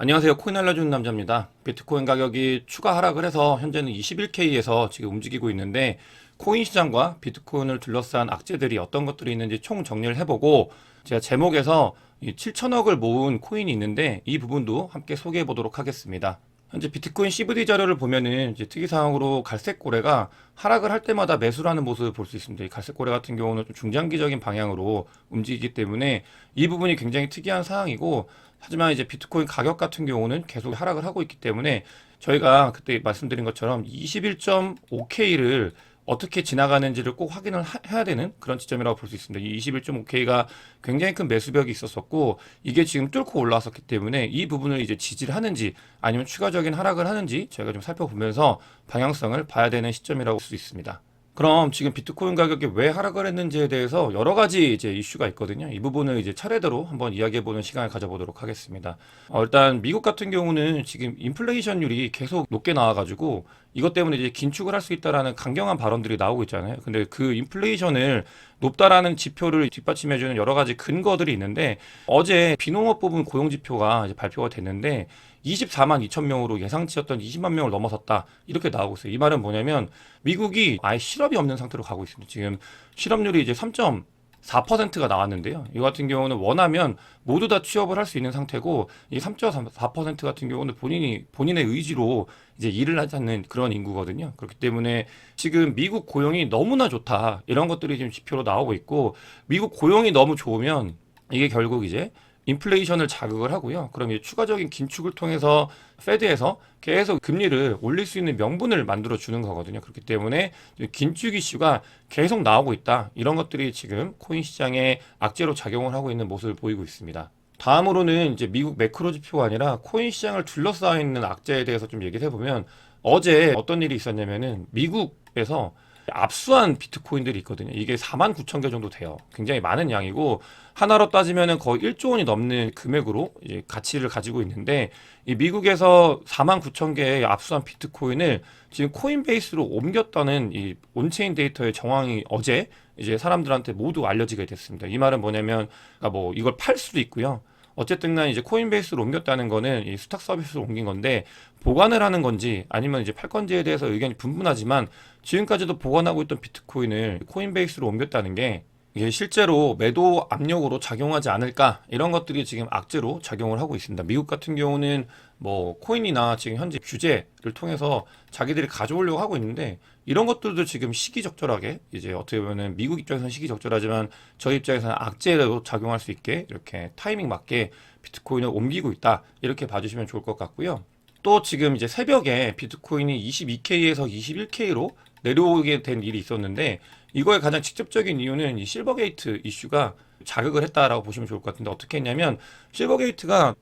안녕하세요. 코인 알려주는 남자입니다. 비트코인 가격이 추가 하락을 해서 현재는 21K에서 지금 움직이고 있는데 코인 시장과 비트코인을 둘러싼 악재들이 어떤 것들이 있는지 총 정리를 해보고 제가 제목에서 7천억을 모은 코인이 있는데 이 부분도 함께 소개해 보도록 하겠습니다. 현재 비트코인 CVD 자료를 보면은 이제 특이사항으로 갈색고래가 하락을 할 때마다 매수를 하는 모습을 볼 수 있습니다. 이 갈색고래 같은 경우는 좀 중장기적인 방향으로 움직이기 때문에 이 부분이 굉장히 특이한 사항이고, 하지만 이제 비트코인 가격 같은 경우는 계속 하락을 하고 있기 때문에 저희가 그때 말씀드린 것처럼 21.5K를 어떻게 지나가는지를 꼭 확인을 해야 되는 그런 지점이라고 볼 수 있습니다. 이 21.5K가 굉장히 큰 매수벽이 있었었고 이게 지금 뚫고 올라왔었기 때문에 이 부분을 이제 지지를 하는지 아니면 추가적인 하락을 하는지 저희가 좀 살펴보면서 방향성을 봐야 되는 시점이라고 볼 수 있습니다. 그럼 지금 비트코인 가격이 왜 하락을 했는지에 대해서 여러 가지 이제 이슈가 있거든요. 이 부분을 이제 차례대로 한번 이야기해보는 시간을 가져보도록 하겠습니다. 일단 미국 같은 경우는 지금 인플레이션율이 계속 높게 나와가지고 이것 때문에 이제 긴축을 할 수 있다라는 강경한 발언들이 나오고 있잖아요. 근데 그 인플레이션을 높다라는 지표를 뒷받침해주는 여러 가지 근거들이 있는데 어제 비농업 부분 고용 지표가 이제 발표가 됐는데 24만 2천 명으로 예상치였던 20만 명을 넘어섰다. 이렇게 나오고 있어요. 이 말은 뭐냐면 미국이 아예 실업이 없는 상태로 가고 있습니다. 지금 실업률이 이제 3.4%가 나왔는데요. 이 같은 경우는 원하면 모두 다 취업을 할 수 있는 상태고 이 3.4% 같은 경우는 본인의 의지로 이제 일을 하지 않는 그런 인구거든요. 그렇기 때문에 지금 미국 고용이 너무나 좋다. 이런 것들이 지금 지표로 나오고 있고 미국 고용이 너무 좋으면 이게 결국 이제 인플레이션을 자극을 하고요. 그럼 이제 추가적인 긴축을 통해서 페드에서 계속 금리를 올릴 수 있는 명분을 만들어 주는 거거든요. 그렇기 때문에 긴축 이슈가 계속 나오고 있다. 이런 것들이 지금 코인 시장에 악재로 작용을 하고 있는 모습을 보이고 있습니다. 다음으로는 이제 미국 매크로 지표가 아니라 코인 시장을 둘러싸여 있는 악재에 대해서 좀 얘기를 해보면 어제 어떤 일이 있었냐면은 미국에서 압수한 비트코인들이 있거든요. 이게 4만 9천 개 정도 돼요. 굉장히 많은 양이고 하나로 따지면은 거의 1조 원이 넘는 금액으로 이제 가치를 가지고 있는데 이 미국에서 4만 9천 개의 압수한 비트코인을 지금 코인베이스로 옮겼다는 이 온체인 데이터의 정황이 어제 이제 사람들한테 모두 알려지게 됐습니다. 이 말은 뭐냐면 그러니까 뭐 이걸 팔 수도 있고요. 어쨌든 간 이제 코인베이스로 옮겼다는 거는 이 수탁 서비스로 옮긴 건데 보관을 하는 건지 아니면 이제 팔 건지에 대해서 의견이 분분하지만 지금까지도 보관하고 있던 비트코인을 코인베이스로 옮겼다는 게 이게 실제로 매도 압력으로 작용하지 않을까 이런 것들이 지금 악재로 작용을 하고 있습니다. 미국 같은 경우는 뭐 코인이나 지금 현재 규제를 통해서 자기들이 가져오려고 하고 있는데 이런 것들도 지금 시기적절하게 이제 어떻게 보면은 미국 입장에서는 시기적절하지만 저희 입장에서는 악재로 작용할 수 있게 이렇게 타이밍 맞게 비트코인을 옮기고 있다 이렇게 봐주시면 좋을 것 같고요. 또 지금 이제 새벽에 비트코인이 22K에서 21K로 내려오게 된 일이 있었는데 이거의 가장 직접적인 이유는 이 실버게이트 이슈가 자극을 했다라고 보시면 좋을 것 같은데 어떻게 했냐면 실버게이트가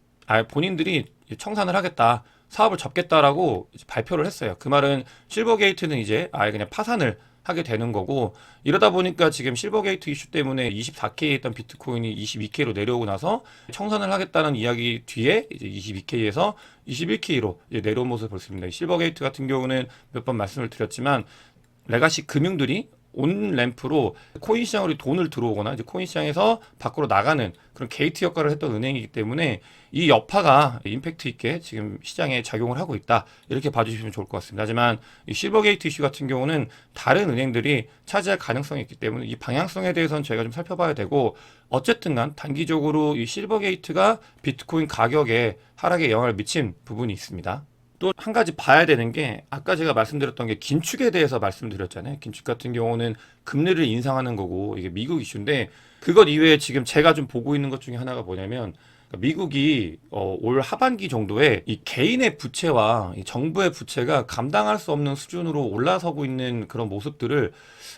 본인들이 청산을 하겠다 사업을 접겠다라고 발표를 했어요. 그 말은 실버게이트는 이제 아예 그냥 파산을 하게 되는 거고 이러다 보니까 지금 실버게이트 이슈 때문에 24K에 있던 비트코인이 22K로 내려오고 나서 청산을 하겠다는 이야기 뒤에 이제 22K에서 21K로 이제 내려온 모습을 볼 수 있습니다. 실버게이트 같은 경우는 몇 번 말씀을 드렸지만 레가시 금융들이 온 램프로 코인 시장으로 돈을 들어오거나 이제 코인 시장에서 밖으로 나가는 그런 게이트 역할을 했던 은행이기 때문에 이 여파가 임팩트 있게 지금 시장에 작용을 하고 있다 이렇게 봐주시면 좋을 것 같습니다. 하지만 이 실버게이트 이슈 같은 경우는 다른 은행들이 차지할 가능성이 있기 때문에 이 방향성에 대해서는 저희가 좀 살펴봐야 되고 어쨌든간 단기적으로 이 실버게이트가 비트코인 가격에 하락에 영향을 미친 부분이 있습니다. 또 한 가지 봐야 되는 게 아까 제가 말씀드렸던 게 긴축에 대해서 말씀드렸잖아요. 긴축 같은 경우는 금리를 인상하는 거고 이게 미국 이슈인데 그것 이외에 지금 제가 좀 보고 있는 것 중에 하나가 뭐냐면 미국이 올 하반기 정도에 이 개인의 부채와 이 정부의 부채가 감당할 수 없는 수준으로 올라서고 있는 그런 모습들을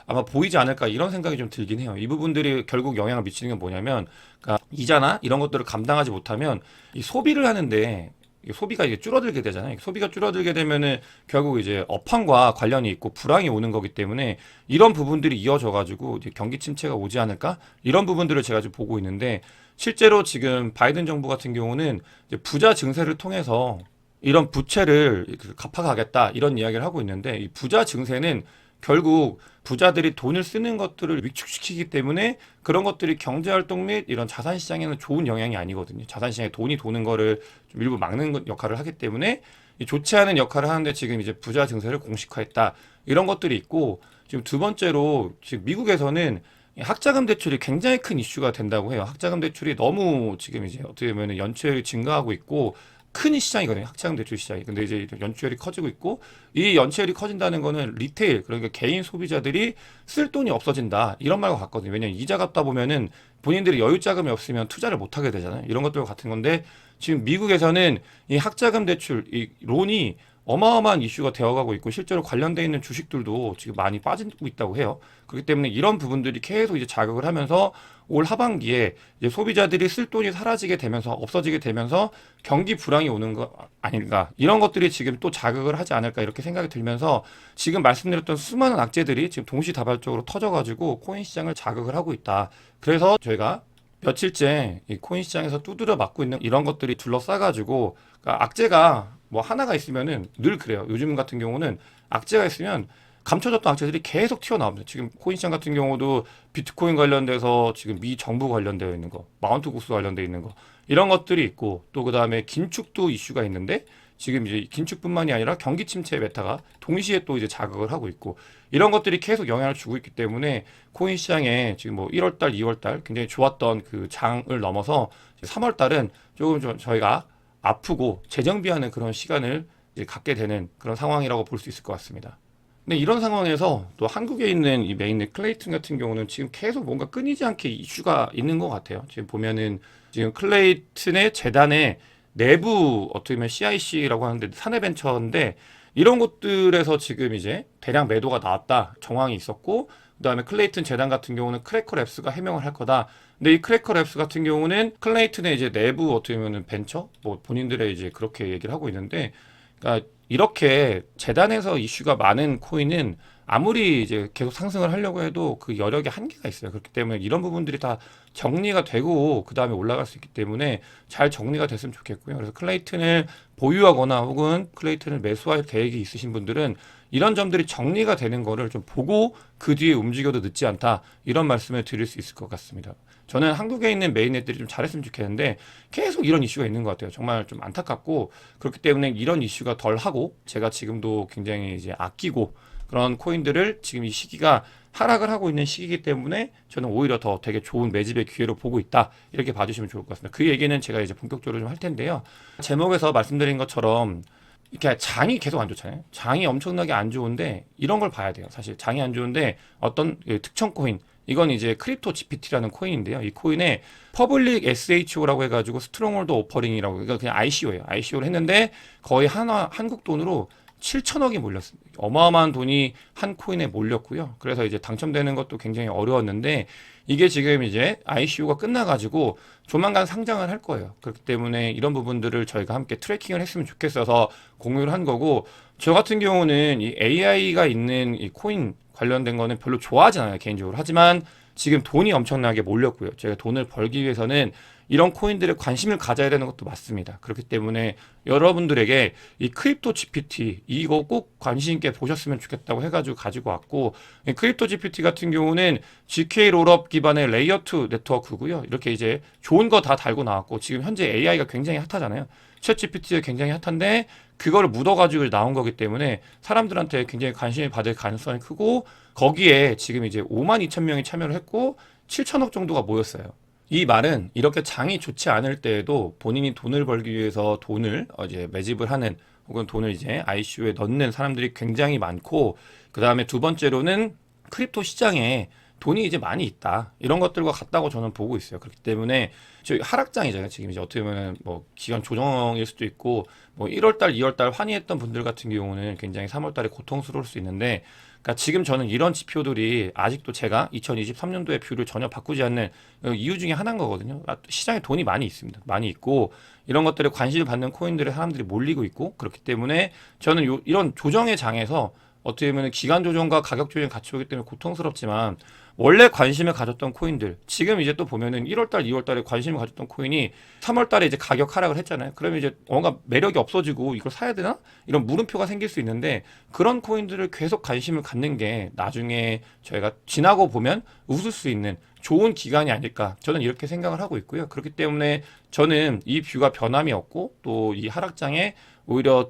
아마 보이지 않을까 이런 생각이 좀 들긴 해요. 이 부분들이 결국 영향을 미치는 게 뭐냐면 그러니까 이자나 이런 것들을 감당하지 못하면 이 소비를 하는데 소비가 이제 줄어들게 되잖아요. 소비가 줄어들게 되면은 결국 이제 업황과 관련이 있고 불황이 오는 거기 때문에 이런 부분들이 이어져 가지고 이제 경기 침체가 오지 않을까? 이런 부분들을 제가 좀 보고 있는데 실제로 지금 바이든 정부 같은 경우는 이제 부자 증세를 통해서 이런 부채를 갚아가겠다 이런 이야기를 하고 있는데 이 부자 증세는 결국 부자들이 돈을 쓰는 것들을 위축시키기 때문에 그런 것들이 경제활동 및 이런 자산시장에는 좋은 영향이 아니거든요. 자산시장에 돈이 도는 거를 좀 일부 막는 역할을 하기 때문에 이 좋지 않은 역할을 하는데 지금 이제 부자 증세를 공식화했다. 이런 것들이 있고 지금 두 번째로 지금 미국에서는 이 학자금 대출이 굉장히 큰 이슈가 된다고 해요. 학자금 대출이 너무 지금 이제 어떻게 보면 연체율이 증가하고 있고 큰 시장이거든요. 학자금 대출 시장이. 근데 이제 연체율이 커지고 있고 이 연체율이 커진다는 거는 리테일 그러니까 개인 소비자들이 쓸 돈이 없어진다. 이런 말과 같거든요. 왜냐면 이자 갚다 보면은 본인들이 여유 자금이 없으면 투자를 못 하게 되잖아요. 이런 것들과 같은 건데 지금 미국에서는 이 학자금 대출 이 론이 어마어마한 이슈가 되어가고 있고 실제로 관련돼 있는 주식들도 지금 많이 빠지고 있다고 해요. 그렇기 때문에 이런 부분들이 계속 이제 자극을 하면서 올 하반기에 이제 소비자들이 쓸 돈이 사라지게 되면서 없어지게 되면서 경기 불황이 오는 거 아닌가 이런 것들이 지금 또 자극을 하지 않을까 이렇게 생각이 들면서 지금 말씀드렸던 수많은 악재들이 지금 동시다발적으로 터져가지고 코인 시장을 자극을 하고 있다. 그래서 저희가 며칠째 이 코인 시장에서 두드려 맞고 있는 이런 것들이 둘러싸가지고 그러니까 악재가 뭐 하나가 있으면은 늘 그래요. 요즘 같은 경우는 악재가 있으면 감춰졌던 악재들이 계속 튀어나옵니다. 지금 코인 시장 같은 경우도 비트코인 관련돼서 지금 미 정부 관련되어 있는 거, 마운트 구스 관련되어 있는 거 이런 것들이 있고 또 그다음에 긴축도 이슈가 있는데 지금 이제 긴축뿐만이 아니라 경기 침체 메타가 동시에 또 이제 자극을 하고 있고 이런 것들이 계속 영향을 주고 있기 때문에 코인 시장에 지금 뭐 1월 달, 2월 달 굉장히 좋았던 그 장을 넘어서 3월 달은 조금 좀 저희가 아프고 재정비하는 그런 시간을 이제 갖게 되는 그런 상황이라고 볼 수 있을 것 같습니다. 근데 이런 상황에서 또 한국에 있는 이 메인넷 클레이튼 같은 경우는 지금 계속 뭔가 끊이지 않게 이슈가 있는 것 같아요. 지금 보면은 지금 클레이튼의 재단의 내부 어떻게 보면 CIC라고 하는데 사내벤처인데 이런 곳들에서 지금 이제 대량 매도가 나왔다 정황이 있었고 그다음에 클레이튼 재단 같은 경우는 크래커 랩스가 해명을 할 거다. 근데 이 크래커 랩스 같은 경우는 클레이튼의 이제 내부 어떻게 보면 벤처 뭐 본인들의 이제 그렇게 얘기를 하고 있는데 그러니까 이렇게 재단에서 이슈가 많은 코인은 아무리 이제 계속 상승을 하려고 해도 그 여력에 한계가 있어요. 그렇기 때문에 이런 부분들이 다 정리가 되고 그 다음에 올라갈 수 있기 때문에 잘 정리가 됐으면 좋겠고요. 그래서 클레이튼을 보유하거나 혹은 클레이튼을 매수할 계획이 있으신 분들은 이런 점들이 정리가 되는 거를 좀 보고 그 뒤에 움직여도 늦지 않다. 이런 말씀을 드릴 수 있을 것 같습니다. 저는 한국에 있는 메인넷들이 좀 잘했으면 좋겠는데 계속 이런 이슈가 있는 것 같아요. 정말 좀 안타깝고 그렇기 때문에 이런 이슈가 덜 하고 제가 지금도 굉장히 이제 아끼고 그런 코인들을 지금 이 시기가 하락을 하고 있는 시기이기 때문에 저는 오히려 더 되게 좋은 매집의 기회로 보고 있다. 이렇게 봐주시면 좋을 것 같습니다. 그 얘기는 제가 이제 본격적으로 좀 할 텐데요. 제목에서 말씀드린 것처럼 이렇게 장이 계속 안 좋잖아요. 장이 엄청나게 안 좋은데 이런 걸 봐야 돼요. 사실 장이 안 좋은데 어떤 특정 코인 이건 이제 크립토 GPT라는 코인인데요. 이 코인에 퍼블릭 SHO라고 해가지고 스트롱홀더 오퍼링이라고 그러니까 그냥 ICO예요. ICO를 했는데 거의 한국 돈으로 7천억이 몰렸습니다. 어마어마한 돈이 한 코인에 몰렸고요. 그래서 이제 당첨되는 것도 굉장히 어려웠는데 이게 지금 이제 ICO가 끝나가지고 조만간 상장을 할 거예요. 그렇기 때문에 이런 부분들을 저희가 함께 트래킹을 했으면 좋겠어서 공유를 한 거고 저 같은 경우는 이 AI가 있는 이 코인 관련된 거는 별로 좋아하지 않아요, 개인적으로. 하지만 지금 돈이 엄청나게 몰렸고요. 제가 돈을 벌기 위해서는 이런 코인들에 관심을 가져야 되는 것도 맞습니다. 그렇기 때문에 여러분들에게 이 크립토 GPT 이거 꼭 관심 있게 보셨으면 좋겠다고 해가지고 가지고 왔고 이 크립토 GPT 같은 경우는 GK 롤업 기반의 레이어 2 네트워크고요. 이렇게 이제 좋은 거 다 달고 나왔고 지금 현재 AI가 굉장히 핫하잖아요. 챗 GPT가 굉장히 핫한데 그거를 묻어가지고 나온 거기 때문에 사람들한테 굉장히 관심을 받을 가능성이 크고 거기에 지금 이제 5만 2천 명이 참여를 했고 7천억 정도가 모였어요. 이 말은 이렇게 장이 좋지 않을 때에도 본인이 돈을 벌기 위해서 돈을 이제 매집을 하는 혹은 돈을 이제 ICO에 넣는 사람들이 굉장히 많고 그 다음에 두 번째로는 크립토 시장에 돈이 이제 많이 있다. 이런 것들과 같다고 저는 보고 있어요. 그렇기 때문에 저희 하락장이잖아요. 지금 이제 어떻게 보면 뭐 기간 조정일 수도 있고 뭐 1월 달, 2월 달 환희했던 분들 같은 경우는 굉장히 3월 달에 고통스러울 수 있는데 그러니까 지금 저는 이런 지표들이 아직도 제가 2023년도의 뷰를 전혀 바꾸지 않는 이유 중에 하나인 거거든요. 시장에 돈이 많이 있습니다. 많이 있고 이런 것들에 관심을 받는 코인들에 사람들이 몰리고 있고 그렇기 때문에 저는 이런 조정의 장에서 어떻게 보면 기간 조정과 가격 조정이 같이 오기 때문에 고통스럽지만 원래 관심을 가졌던 코인들 지금 이제 또 보면은 1월달, 2월달에 관심을 가졌던 코인이 3월달에 이제 가격 하락을 했잖아요. 그러면 이제 뭔가 매력이 없어지고 이걸 사야 되나? 이런 물음표가 생길 수 있는데 그런 코인들을 계속 관심을 갖는 게 나중에 저희가 지나고 보면 웃을 수 있는 좋은 기간이 아닐까 저는 이렇게 생각을 하고 있고요. 그렇기 때문에 저는 이 뷰가 변함이 없고 또 이 하락장에 오히려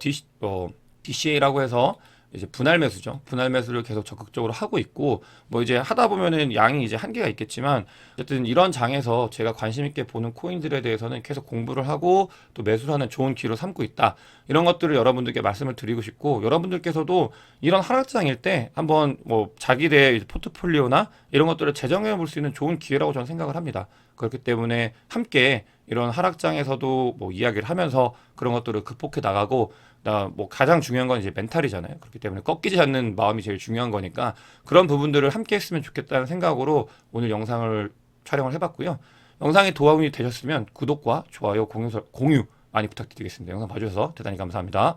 DCA라고 해서 이제 분할 매수죠. 분할 매수를 계속 적극적으로 하고 있고 뭐 이제 하다 보면은 양이 이제 한계가 있겠지만 어쨌든 이런 장에서 제가 관심 있게 보는 코인들에 대해서는 계속 공부를 하고 또 매수를 하는 좋은 기회로 삼고 있다. 이런 것들을 여러분들께 말씀을 드리고 싶고 여러분들께서도 이런 하락장일 때 한번 뭐 자기의 포트폴리오나 이런 것들을 재정해 볼 수 있는 좋은 기회라고 저는 생각을 합니다. 그렇기 때문에 함께 이런 하락장에서도 뭐 이야기를 하면서 그런 것들을 극복해 나가고 나 뭐 가장 중요한 건 이제 멘탈이잖아요. 그렇기 때문에 꺾이지 않는 마음이 제일 중요한 거니까 그런 부분들을 함께 했으면 좋겠다는 생각으로 오늘 영상을 촬영을 해봤고요. 영상이 도움이 되셨으면 구독과 좋아요, 공유 많이 부탁드리겠습니다. 영상 봐주셔서 대단히 감사합니다.